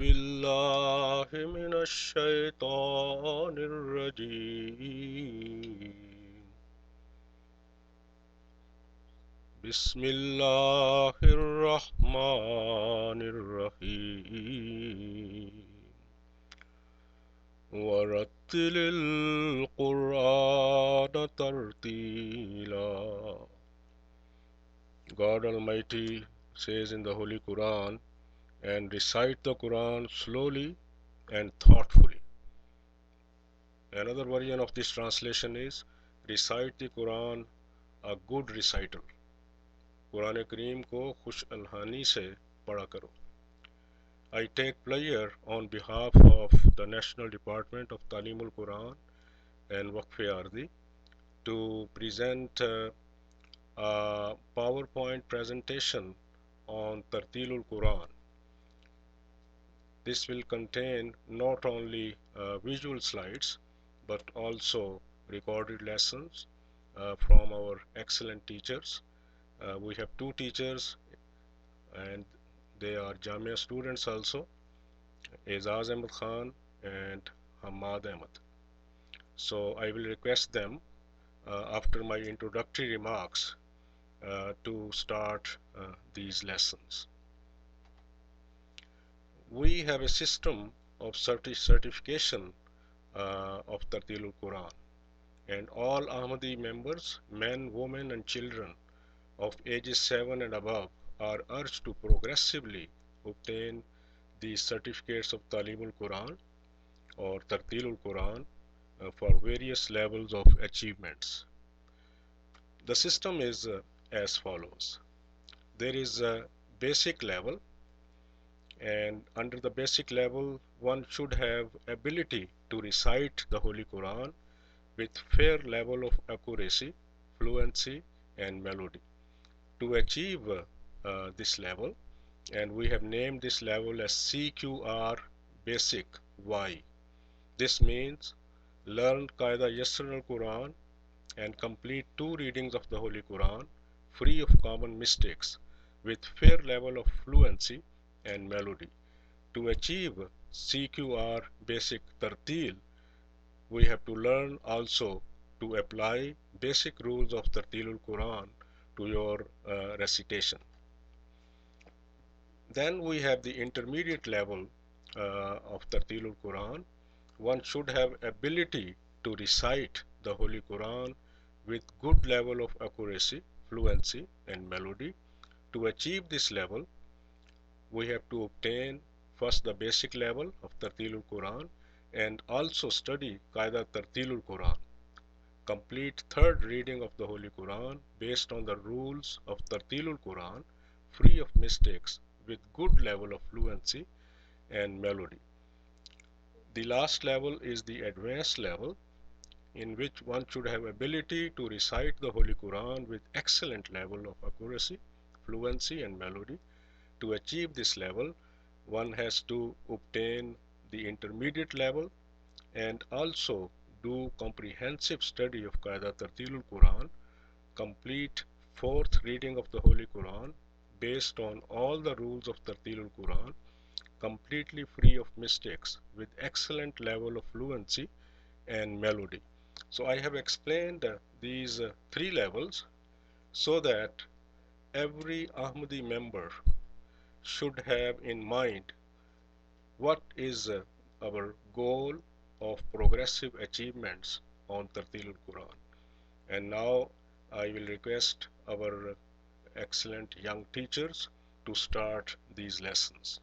بالله من الشيطان الرجيم بسم الله الرحمن الرحيم ورتل القرآن ترتيلا. God Almighty says in the Holy Quran, and recite the Quran slowly and thoughtfully. Another version of this translation is, recite the Quran a good reciter. Quran करीम को खुश अलहानी से पढ़ा करो. I take pleasure on behalf of the National Department of Talimul Quran and Waqf-e-Ardi to present a PowerPoint presentation on Tartilul Quran. This will contain not only visual slides but also recorded lessons from our excellent teachers. We have two teachers and they are Jamia students also, Aizaz Ahmed Khan and Hamad Ahmed. So I will request them after my introductory remarks to start these lessons. We have a system of certification of Tartilul Quran, and all Ahmadi members, men, women and children of ages 7 and above are urged to progressively obtain these certificates of Talimul Quran or Tartilul Quran for various levels of achievements. The system is as follows. There is a basic level, and under the basic level one should have ability to recite the Holy Quran with fair level of accuracy, fluency and melody. To achieve this level, and we have named this level as CQR Basic Y. This means learn Qaida Yassar al-Quran and complete 2 readings of the Holy Quran free of common mistakes with fair level of fluency and melody. To achieve CQR Basic Tartil, we have to learn also to apply basic rules of Tartilul Quran to your recitation. Then we have the intermediate level of Tartilul Quran. One should have ability to recite the Holy Quran with good level of accuracy, fluency and melody. To achieve this level, we have to obtain first the basic level of Tartilul Quran and also study Qaida Tartilul Quran. Complete 3rd reading of the Holy Quran based on the rules of Tartilul Quran, free of mistakes, with good level of fluency and melody. The last level is the advanced level, in which one should have ability to recite the Holy Quran with excellent level of accuracy, fluency and melody. To achieve this level, one has to obtain the intermediate level and also do comprehensive study of Qaida Tartilul Quran, complete 4th reading of the Holy Quran based on all the rules of Tartilul Quran, completely free of mistakes with excellent level of fluency and melody. So I have explained these 3 levels so that every Ahmadi member should have in mind what is our goal of progressive achievements on Tartilul Quran. And now I will request our excellent young teachers to start these lessons.